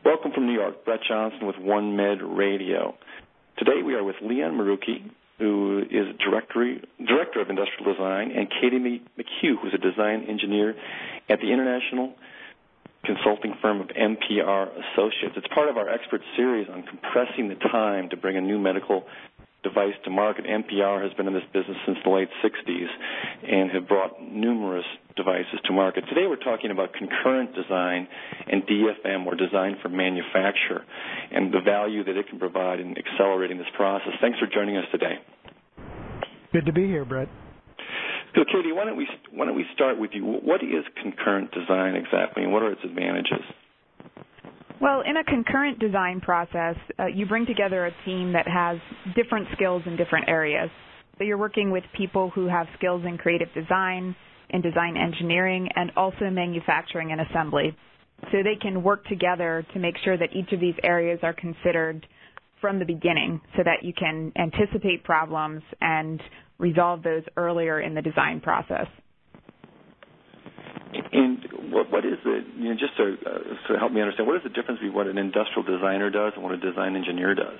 Welcome from New York, Brett Johnson with OneMedRadio. Today we are with Leon Marucchi, who is Director of Industrial Design, and Katie McHugh, who's a design engineer at the international consulting firm of MPR Associates. It's part of our expert series on compressing the time to bring a new medical device to market. MPR has been in this business since the late 60s and have brought numerous devices to market. Today we're talking about concurrent design and DFM, or design for manufacture, and the value that it can provide in accelerating this process. Thanks for joining us today. Good to be here, Brett. So, Katie, why don't we start with you? What is concurrent design exactly, and what are its advantages? Well, in a concurrent design process, you bring together a team that has different skills in different areas. So you're working with people who have skills in creative design, in design engineering, and also manufacturing and assembly. So they can work together to make sure that each of these areas are considered from the beginning so that you can anticipate problems and resolve those earlier in the design process. And what is just to help me understand, what is the difference between what an industrial designer does and what a design engineer does?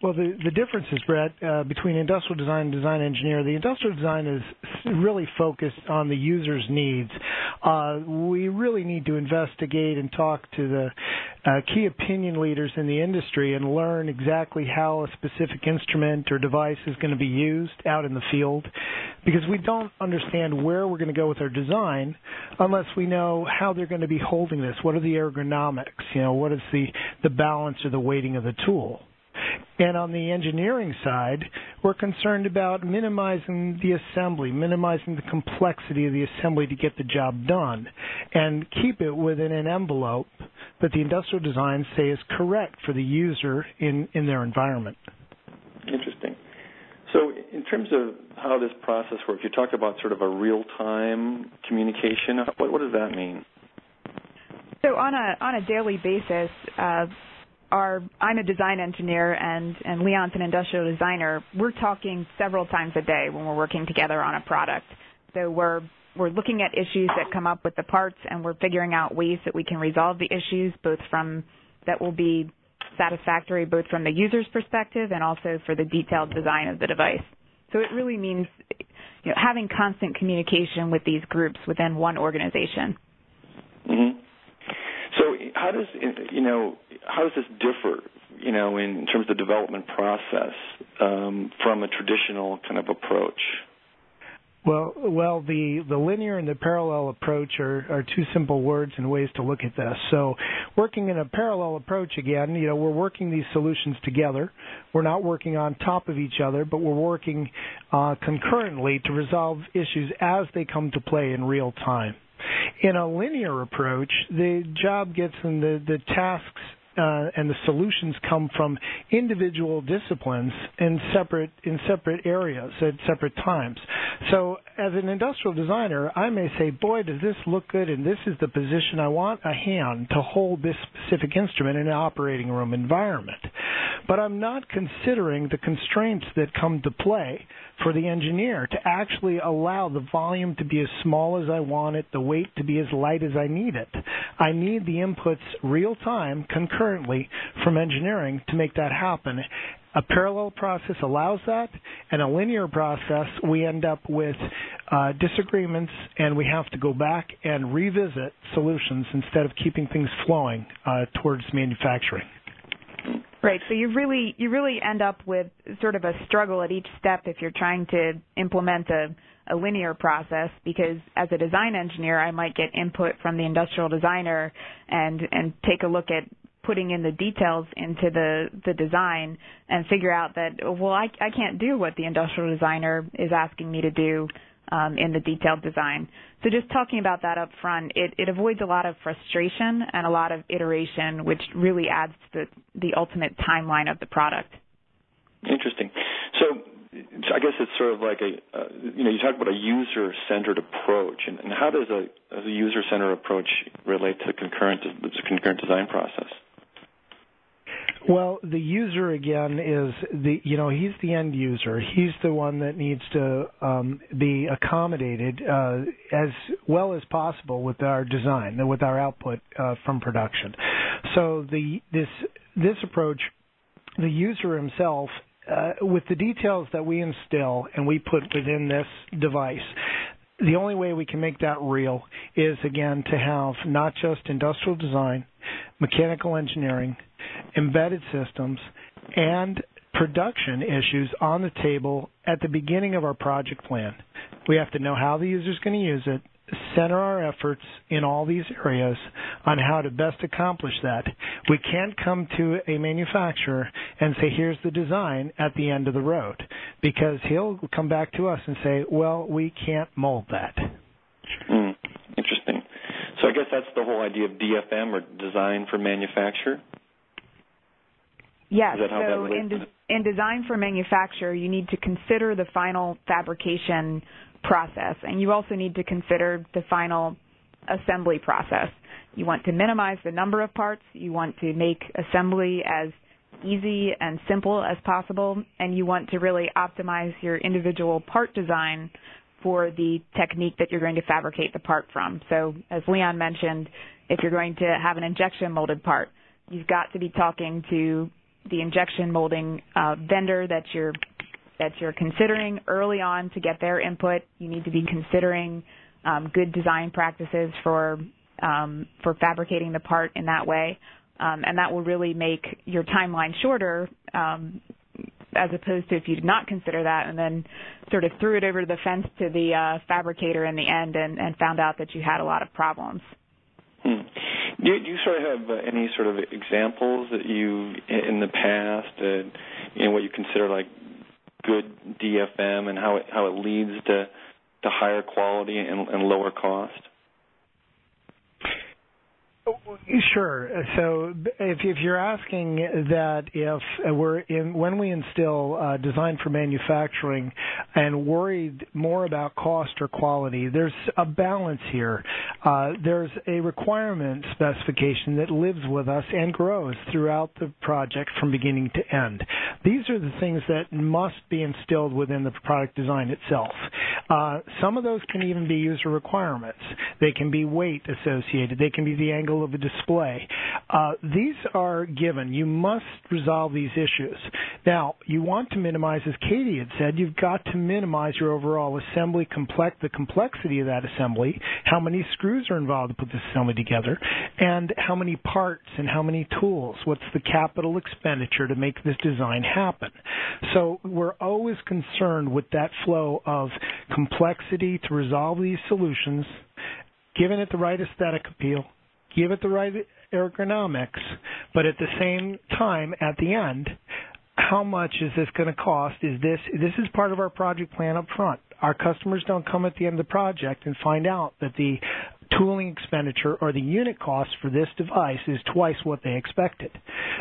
Well, the difference is, Brett, between industrial design and design engineer. The industrial design is really focused on the user's needs. We really need to investigate and talk to the key opinion leaders in the industry and learn exactly how a specific instrument or device is going to be used out in the field, because we don't understand where we're going to go with our design unless we know how they're going to be holding this. What are the ergonomics? What is the balance or the weighting of the tool? And on the engineering side, we're concerned about minimizing the assembly, minimizing the complexity of the assembly to get the job done, and keep it within an envelope that the industrial design say is correct for the user in their environment. Interesting. So in terms of how this process works, you talk about sort of a real-time communication. What does that mean? So on a daily basis, I'm a design engineer and Leon's an industrial designer. We're talking several times a day when we're working together on a product. So we're looking at issues that come up with the parts, and we're figuring out ways that we can resolve the issues, that will be satisfactory both from the user's perspective and also for the detailed design of the device. So it really means having constant communication with these groups within one organization. Mm-hmm. So how does this differ, in terms of the development process from a traditional kind of approach? Well, the linear and the parallel approach are two simple words and ways to look at this. So working in a parallel approach, again, we're working these solutions together. We're not working on top of each other, but we're working concurrently to resolve issues as they come to play in real time. In a linear approach, the job gets in the tasks and the solutions come from individual disciplines in separate areas at separate times. So as an industrial designer, I may say, boy, does this look good, and this is the position I want a hand to hold this specific instrument in an operating room environment. But I'm not considering the constraints that come to play for the engineer to actually allow the volume to be as small as I want it, the weight to be as light as I need it. I need the inputs real time, concurrently, from engineering to make that happen. A parallel process allows that, and a linear process, we end up with disagreements, and we have to go back and revisit solutions instead of keeping things flowing towards manufacturing. Right. So you really end up with sort of a struggle at each step if you're trying to implement a linear process, because as a design engineer, I might get input from the industrial designer and take a look at putting in the details into the design and figure out that, well, I can't do what the industrial designer is asking me to do in the detailed design. So just talking about that up front, it avoids a lot of frustration and a lot of iteration, which really adds to the ultimate timeline of the product. Interesting. So I guess it's sort of like you talk about a user-centered approach, and how does a user-centered approach relate to the concurrent design process? Well, the user again is he's the end user. He's the one that needs to be accommodated as well as possible with our design, with our output from production. So this approach, the user himself, with the details that we instill and we put within this device, the only way we can make that real is, again, to have not just industrial design, mechanical engineering, embedded systems, and production issues on the table at the beginning of our project plan. We have to know how the user is going to use it, center our efforts in all these areas on how to best accomplish that. We can't come to a manufacturer and say, here's the design at the end of the road, because he'll come back to us and say, well, we can't mold that. Interesting. So I guess that's the whole idea of DFM, or design for manufacture? Yes. So in design for manufacture, you need to consider the final fabrication process, and you also need to consider the final assembly process. You want to minimize the number of parts. You want to make assembly as easy and simple as possible, and you want to really optimize your individual part design for the technique that you're going to fabricate the part from. So as Leon mentioned, if you're going to have an injection molded part, you've got to be talking to the injection molding vendor that you're considering early on to get their input. You need to be considering good design practices for fabricating the part in that way, and that will really make your timeline shorter, as opposed to if you did not consider that and then sort of threw it over the fence to the fabricator in the end and found out that you had a lot of problems. Do you sort of have any sort of examples that you, in the past, what you consider like good DFM and how it leads to higher quality and lower cost? Sure. So if you're asking that, when we instill design for manufacturing and worried more about cost or quality, there's a balance here. There's a requirement specification that lives with us and grows throughout the project from beginning to end. These are the things that must be instilled within the product design itself. Some of those can even be user requirements. They can be weight associated. They can be the angle of a display. These are given. You must resolve these issues. Now, you want to minimize, as Katie had said, you've got to minimize your overall assembly the complexity of that assembly, how many screws are involved to put this assembly together, and how many parts and how many tools. What's the capital expenditure to make this design happen? So we're always concerned with that flow of complexity to resolve these solutions, giving it the right aesthetic appeal, give it the right ergonomics, but at the same time, at the end, how much is this going to cost? This is part of our project plan up front. Our customers don't come at the end of the project and find out that the tooling expenditure or the unit cost for this device is twice what they expected,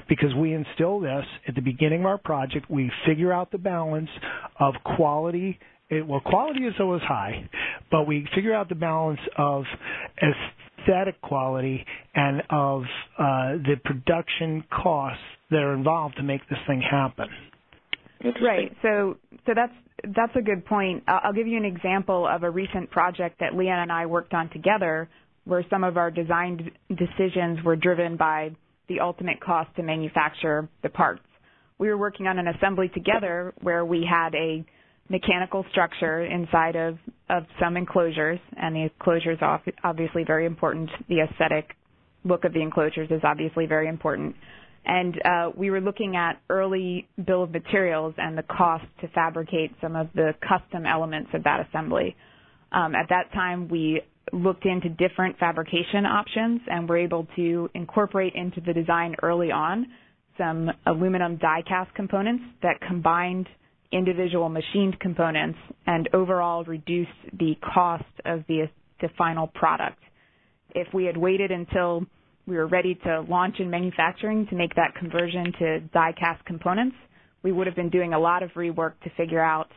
because we instill this at the beginning of our project. We figure out the balance of quality. Quality is always high, but we figure out the balance of aesthetic quality and of the production costs that are involved to make this thing happen. Right. So that's a good point. I'll give you an example of a recent project that Leon and I worked on together, where some of our design decisions were driven by the ultimate cost to manufacture the parts. We were working on an assembly together where we had a mechanical structure inside of some enclosures, and the enclosures are obviously very important. The aesthetic look of the enclosures is obviously very important. And we were looking at early bill of materials and the cost to fabricate some of the custom elements of that assembly. At that time, we looked into different fabrication options and were able to incorporate into the design early on some aluminum die-cast components that combined individual machined components and overall reduced the cost of the final product. If we had waited until we were ready to launch in manufacturing to make that conversion to die-cast components, we would have been doing a lot of rework to figure out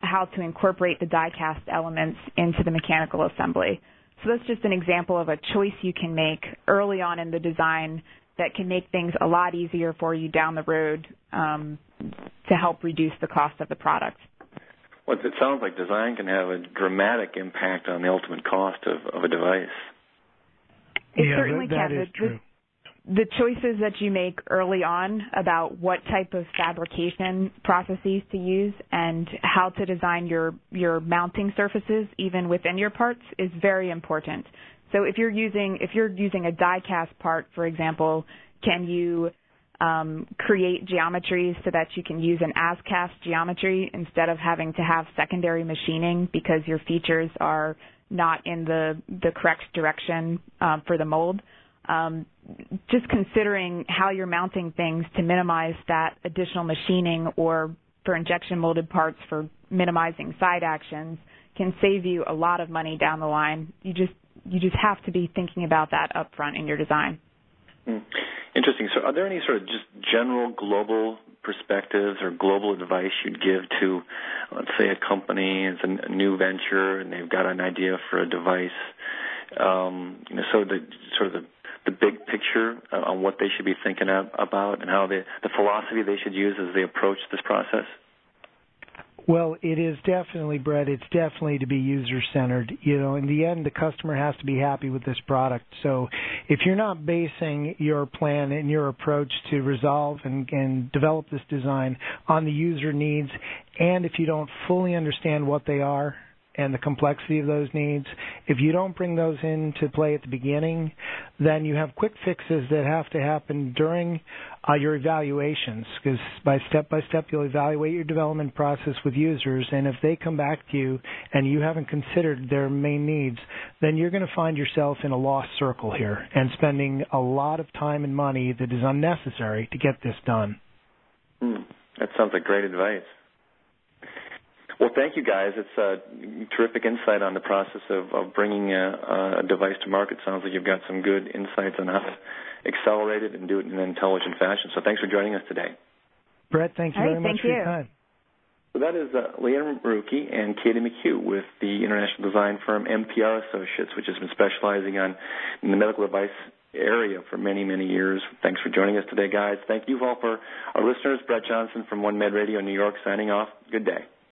how to incorporate the die-cast elements into the mechanical assembly. So that's just an example of a choice you can make early on in the design that can make things a lot easier for you down the road to help reduce the cost of the product. Well, it sounds like design can have a dramatic impact on the ultimate cost of a device. It certainly can. That is true. The choices that you make early on about what type of fabrication processes to use and how to design your mounting surfaces even within your parts is very important. So if you're using a die-cast part, for example, can you create geometries so that you can use an as-cast geometry instead of having to have secondary machining because your features are not in the correct direction for the mold? Just considering how you're mounting things to minimize that additional machining, or for injection molded parts for minimizing side actions, can save you a lot of money down the line. You just have to be thinking about that up front in your design. Interesting. So are there any sort of just general global perspectives or global advice you'd give to, let's say, a company is a new venture and they've got an idea for a device, so the big picture on what they should be thinking about and how the philosophy they should use as they approach this process? Well, it is definitely, Brett, it's definitely to be user-centered. In the end, the customer has to be happy with this product. So if you're not basing your plan and your approach to resolve and develop this design on the user needs, and if you don't fully understand what they are and the complexity of those needs, if you don't bring those into play at the beginning, then you have quick fixes that have to happen during your evaluations, because by step, you'll evaluate your development process with users, and if they come back to you and you haven't considered their main needs, then you're going to find yourself in a lost circle here and spending a lot of time and money that is unnecessary to get this done. That sounds like great advice. Well, thank you, guys. It's a terrific insight on the process of bringing a device to market. Sounds like you've got some good insights on how to accelerate it and do it in an intelligent fashion. So thanks for joining us today. Brett, thank you very much for your time. So that is Leanne Marucchi and Katie McHugh with the international design firm MPR Associates, which has been specializing in the medical device area for many, many years. Thanks for joining us today, guys. Thank you all for our listeners. Brett Johnson from OneMedRadio in New York signing off. Good day.